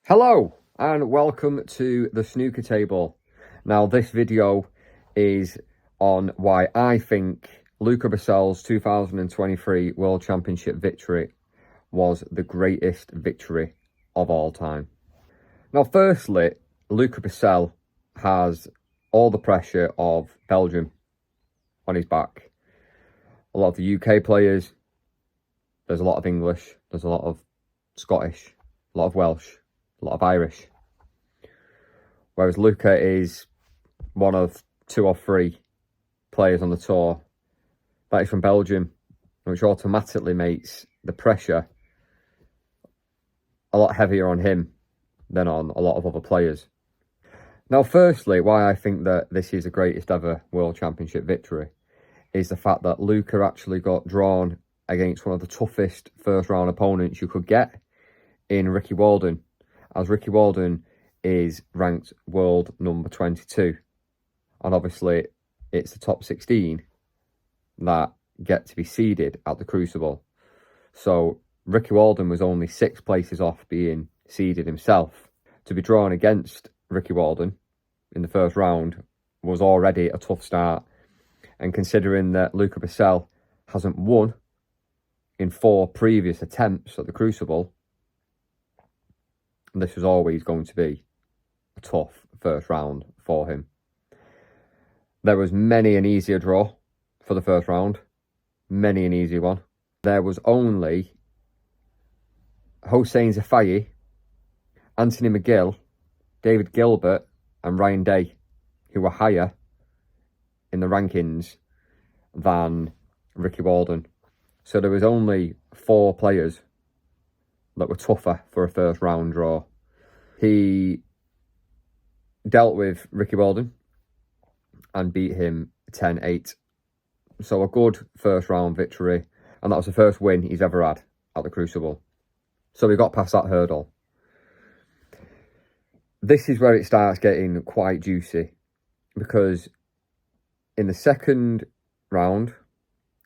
Hello and welcome to the snooker table. Now this video is on why I think Luca Breczel's 2023 World Championship victory was the greatest victory of all time. Now firstly, Luca Breczel has all the pressure of Belgium on his back. A lot of the UK players, there's a lot of English, there's a lot of Scottish, a lot of Welsh, a lot of Irish. Whereas Luca is one of two or three players on the tour that is from Belgium, which automatically makes the pressure a lot heavier on him than on a lot of other players. Now, firstly, why I think that this is the greatest ever World Championship victory is the fact that Luca actually got drawn against one of the toughest first round opponents you could get in Ricky Walden, as Ricky Walden is ranked world number 22. And obviously, it's the top 16 that get to be seeded at the Crucible. So Ricky Walden was only 6 places off being seeded himself. To be drawn against Ricky Walden in the first round was already a tough start. And considering that Luca Breczel hasn't won in 4 previous attempts at the Crucible, this was always going to be a tough first round for him. There was many an easier draw for the first round, many an easy one. There was only Hossein Zafayi, Anthony McGill, David Gilbert and Ryan Day who were higher in the rankings than Ricky Walden. So there was only 4 players that were tougher for a first round draw. He dealt with Ricky Walden and beat him 10-8. So a good first round victory, and that was the first win he's ever had at the Crucible. So we got past that hurdle. This is where it starts getting quite juicy, because in the second round,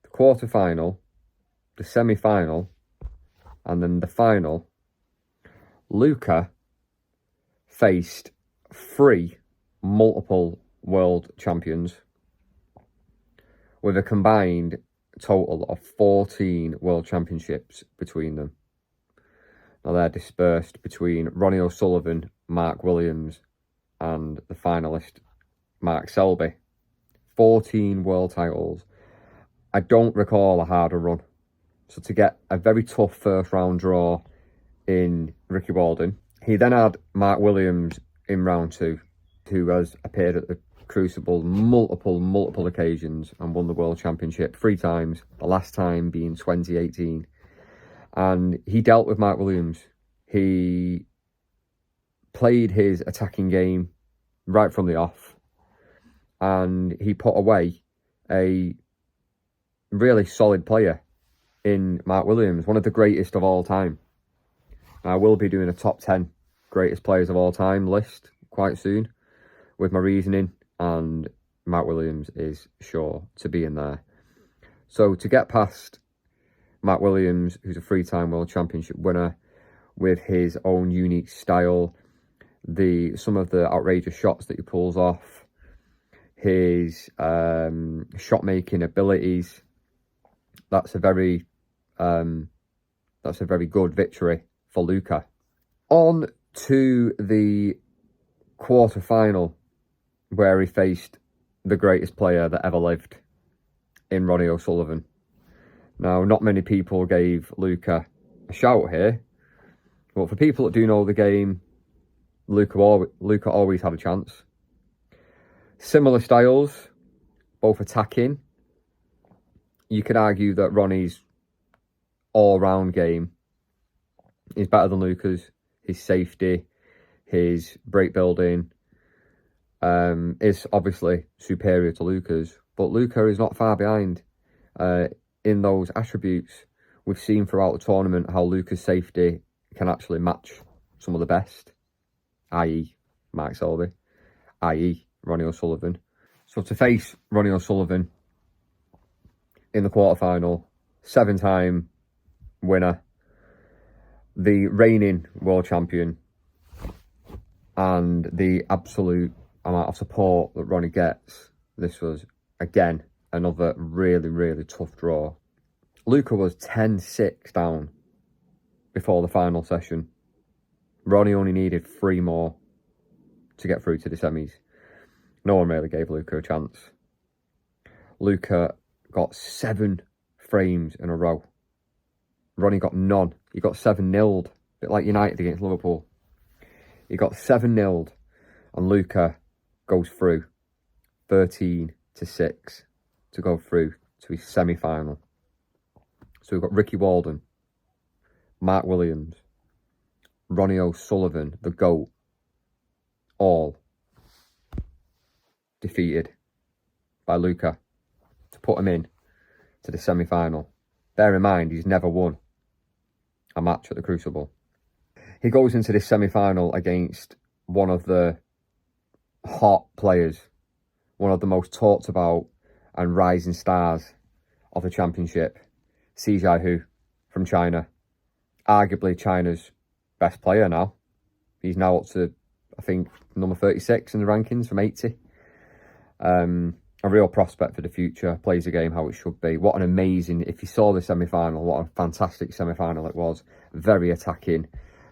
the quarter-final, the semi-final, and then the final, Luca faced 3 multiple world champions with a combined total of 14 world championships between them. Now they're dispersed between Ronnie O'Sullivan, Mark Williams, and the finalist Mark Selby. 14 world titles. I don't recall a harder run. So to get a very tough first round draw in Ricky Walden, he then had Mark Williams in round 2, who has appeared at the Crucible multiple occasions and won the World Championship 3 times, the last time being 2018. And he dealt with Mark Williams. He played his attacking game right from the off, and he put away a really solid player in Mark Williams, one of the greatest of all time. I will be doing a top 10 greatest players of all time list quite soon with my reasoning, and Mark Williams is sure to be in there. So to get past Mark Williams, who's a 3-time World Championship winner, with his own unique style, some of the outrageous shots that he pulls off, his shot-making abilities, that's a very good victory for Luca. On to the quarter-final, where he faced the greatest player that ever lived in Ronnie O'Sullivan. Now, not many people gave Luca a shout here, but for people that do know the game, Luca always had a chance. Similar styles, both attacking. You could argue that Ronnie's all-round game is better than Luca's. His safety, his break building is obviously superior to Luca's, but Luca is not far behind in those attributes. We've seen throughout the tournament how Luca's safety can actually match some of the best, i.e. Mark Selby, i.e. Ronnie O'Sullivan. So to face Ronnie O'Sullivan in the quarterfinal, 7-time winner, the reigning world champion, and the absolute amount of support that Ronnie gets. This was, again, another really, really tough draw. Luca was 10-6 down before the final session. Ronnie only needed 3 more to get through to the semis. No one really gave Luca a chance. Luca got 7 frames in a row. Ronnie got none. He got 7-0'd, a bit like United against Liverpool. He got 7-0'd, and Luca goes through 13-6 to go through to his semi-final. So we've got Ricky Walden, Mark Williams, Ronnie O'Sullivan, the GOAT, all defeated by Luca to put him in to the semi-final. Bear in mind, he's never won a match at the Crucible. He goes into this semi-final against one of the hot players, one of the most talked about and rising stars of the championship, Xi Hu from China. Arguably China's best player now. He's now up to, I think, number 36 in the rankings from 80. A real prospect for the future, plays the game how it should be. What an amazing, if you saw the semi-final, what a fantastic semi-final it was. Very attacking,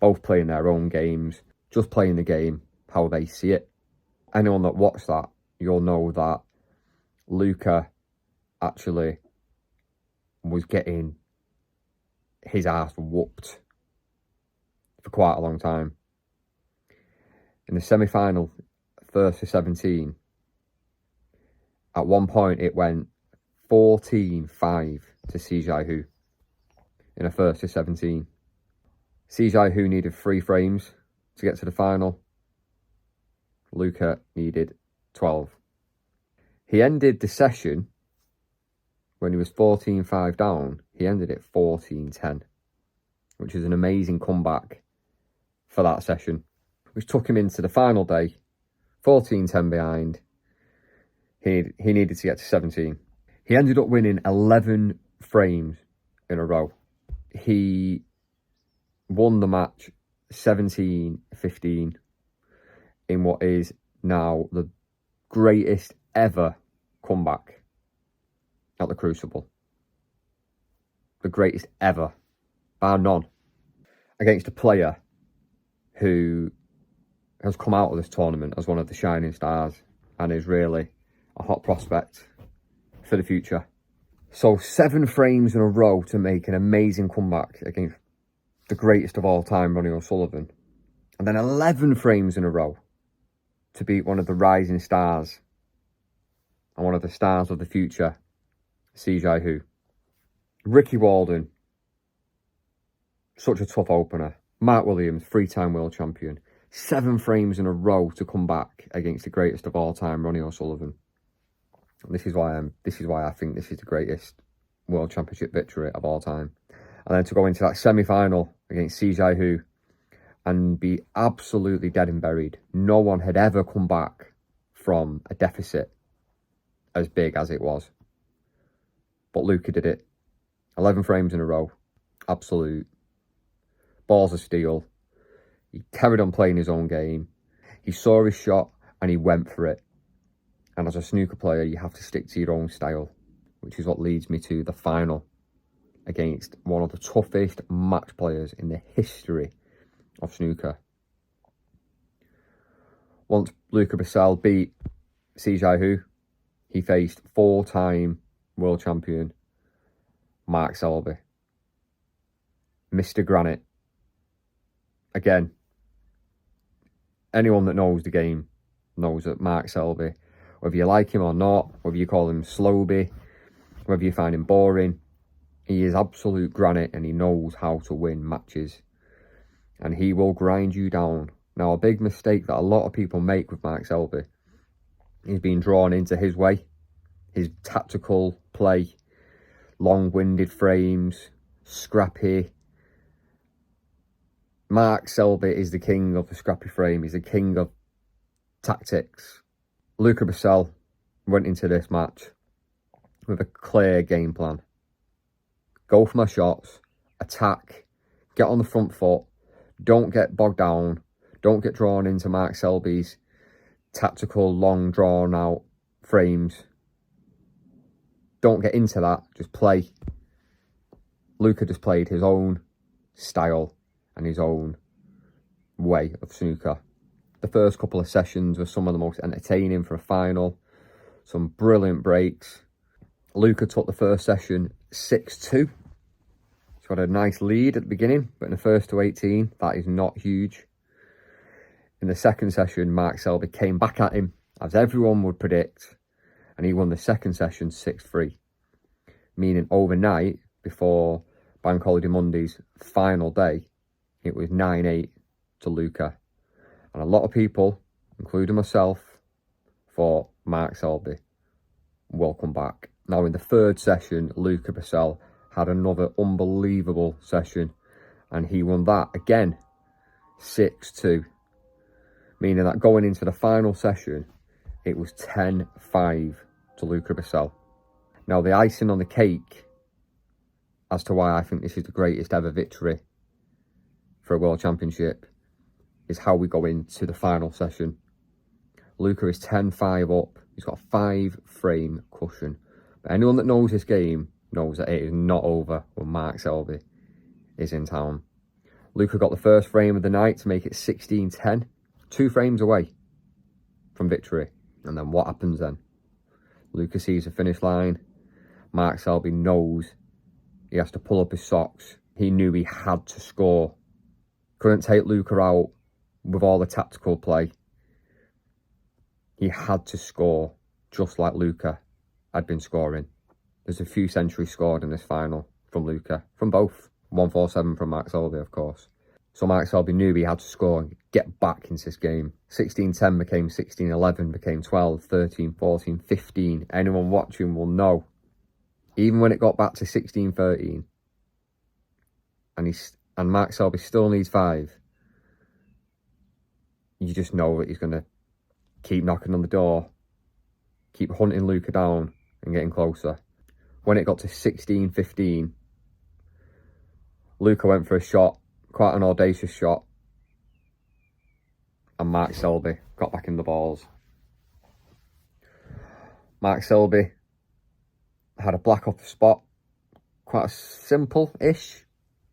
both playing their own games, just playing the game how they see it. Anyone that watched that, you'll know that Luca actually was getting his ass whooped for quite a long time. In the semi-final, first to 17, at one point it went 14-5 to Xi Hu in a first to 17. Xi Hu needed 3 frames to get to the final. Luca needed 12. He ended the session when he was 14-5 down. He ended it 14-10, which is an amazing comeback for that session, which took him into the final day, 14-10 behind. He needed to get to 17. He ended up winning 11 frames in a row. He won the match 17-15 in what is now the greatest ever comeback at the Crucible. The greatest ever, bar none. Against a player who has come out of this tournament as one of the shining stars and is really a hot prospect for the future. So 7 frames in a row to make an amazing comeback against the greatest of all time, Ronnie O'Sullivan. And then 11 frames in a row to beat one of the rising stars and one of the stars of the future, Xi Hu. Ricky Walden, such a tough opener. Mark Williams, 3-time world champion. 7 frames in a row to come back against the greatest of all time, Ronnie O'Sullivan. And this is why I think this is the greatest world championship victory of all time. And then to go into that semi-final against Xi Hu and be absolutely dead and buried. No one had ever come back from a deficit as big as it was. But Luca did it. 11 frames in a row. Absolute balls of steel. He carried on playing his own game. He saw his shot and he went for it. And as a snooker player, you have to stick to your own style, which is what leads me to the final against one of the toughest match players in the history of snooker. Once Luca Brecel beat Xi Hu, he faced 4-time world champion Mark Selby. Mr. Granite. Again, anyone that knows the game knows that Mark Selby, whether you like him or not, whether you call him Sloby, whether you find him boring, he is absolute granite and he knows how to win matches. And he will grind you down. Now, a big mistake that a lot of people make with Mark Selby is being drawn into his way. His tactical play, long-winded frames, scrappy. Mark Selby is the king of the scrappy frame. He's the king of tactics. Luca Brecel went into this match with a clear game plan. Go for my shots, attack, get on the front foot, don't get bogged down, Don't get drawn into Mark Selby's tactical, long, drawn-out frames. Don't get into that. Just play. Luca just played his own style and his own way of snooker. The first couple of sessions were some of the most entertaining for a final. Some brilliant breaks. Luca took the first session 6-2. He's got a nice lead at the beginning, but in the first to 18, that is not huge. In the second session, Mark Selby came back at him, as everyone would predict, and he won the second session 6-3. Meaning overnight, before Bank Holiday Monday's final day, it was 9-8 to Luca. And a lot of people, including myself, thought Mark Selby, welcome back. Now in the third session, Luca Brecel had another unbelievable session, and he won that again 6-2. Meaning that going into the final session, it was 10-5 to Luca Brecel. Now the icing on the cake as to why I think this is the greatest ever victory for a World Championship is how we go into the final session. Luca is 10-5 up. He's got a 5-frame cushion. But anyone that knows this game knows that it is not over when Mark Selby is in town. Luca got the first frame of the night to make it 16-10. 2 frames away from victory. And then what happens then? Luca sees the finish line. Mark Selby knows he has to pull up his socks. He knew he had to score. Couldn't take Luca out with all the tactical play. He had to score, just like Luca had been scoring. There's a few centuries scored in this final from Luca, from both. 147 from Mark Selby, of course. So Mark Selby knew he had to score and get back into this game. 16-10 became 16-11, became 12, 13, 14, 15. Anyone watching will know. Even when it got back to 16-13, and Mark Selby still needs 5, you just know that he's going to keep knocking on the door, keep hunting Luca down and getting closer. When it got to 16-15, Luca went for a shot, quite an audacious shot, and Mark Selby got back in the balls. Mark Selby had a black off the spot, quite a simple-ish,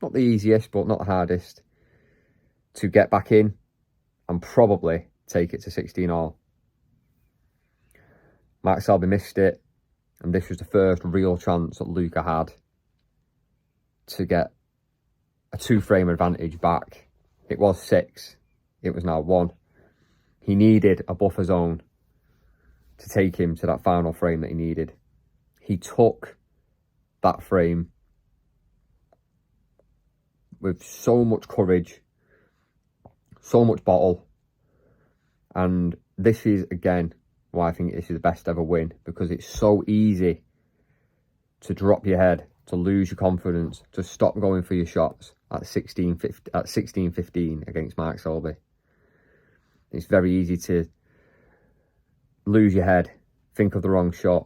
not the easiest, but not the hardest, to get back in and probably take it to 16-all. Mark Selby missed it, and this was the first real chance that Luca had to get a 2-frame advantage back. It was 6, it was now 1. He needed a buffer zone to take him to that final frame that he needed. He took that frame with so much courage, so much bottle, and this is again why I think this is the best ever win, because it's so easy to drop your head, to lose your confidence, to stop going for your shots at 16-15 against Mark Selby. It's very easy to lose your head, think of the wrong shot,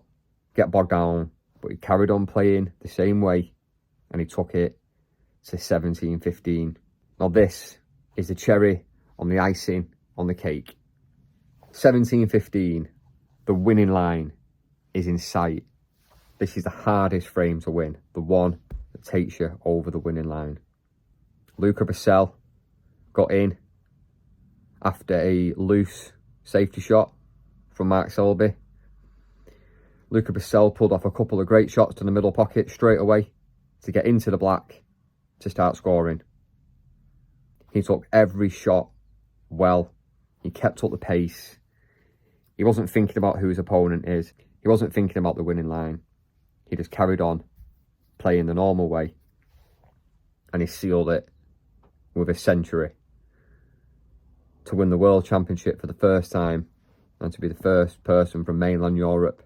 get bogged down, but he carried on playing the same way and he took it to 17-15. Now this is the cherry on the icing on the cake. 17-15, the winning line is in sight. This is the hardest frame to win, the one that takes you over the winning line. Luca Brecel got in after a loose safety shot from Mark Selby. Luca Brecel pulled off a couple of great shots to the middle pocket straight away to get into the black to start scoring. He took every shot well. He kept up the pace. He wasn't thinking about who his opponent is. He wasn't thinking about the winning line. He just carried on playing the normal way. And he sealed it with a century to win the World Championship for the first time and to be the first person from mainland Europe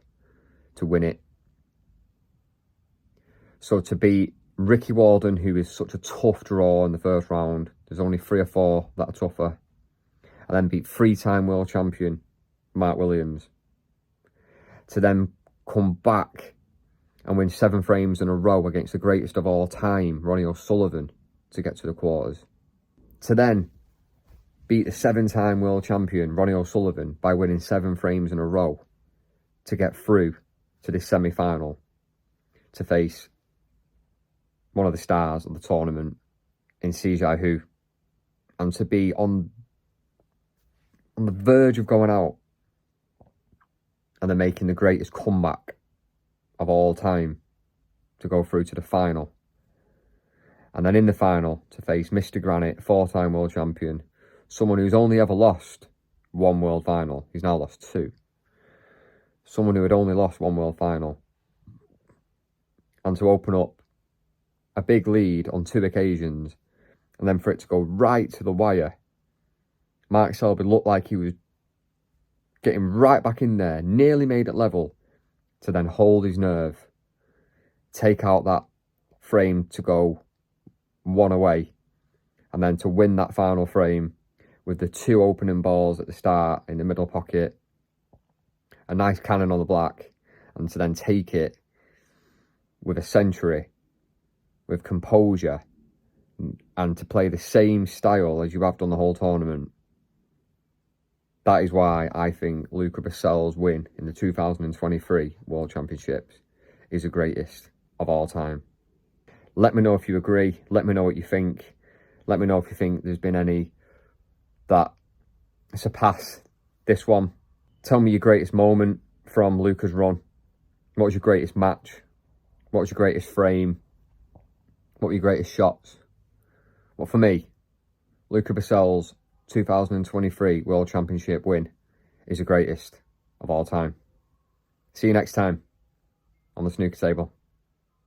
to win it. So to beat Ricky Walden, who is such a tough draw in the first round, there's only 3 or 4 that are tougher, and then beat 3-time world champion Mark Williams, to then come back and win 7 frames in a row against the greatest of all time, Ronnie O'Sullivan, to get to the quarters, to then beat the 7-time world champion Ronnie O'Sullivan by winning 7 frames in a row to get through to this semi-final to face one of the stars of the tournament in CJ Hu, and to be on the verge of going out and then making the greatest comeback of all time to go through to the final. And then in the final to face Mr. Granite, 4-time world champion, someone who's only ever lost 1 world final. He's now lost 2. Someone who had only lost 1 world final. And to open up a big lead on 2 occasions, and then for it to go right to the wire. Mark Selby looked like he was getting right back in there, nearly made it level, to then hold his nerve, take out that frame to go 1 away, and then to win that final frame with the 2 opening balls at the start in the middle pocket, a nice cannon on the black, and to then take it with a century, with composure, and to play the same style as you have done the whole tournament. That is why I think Luca Breczel's win in the 2023 World Championships is the greatest of all time. Let me know if you agree. Let me know what you think. Let me know if you think there's been any that surpass this one. Tell me your greatest moment from Luca's run. What was your greatest match? What was your greatest frame? What were your greatest shots? Well, for me, Luca Breczel's 2023 World Championship win is the greatest of all time. See you next time on the snooker table.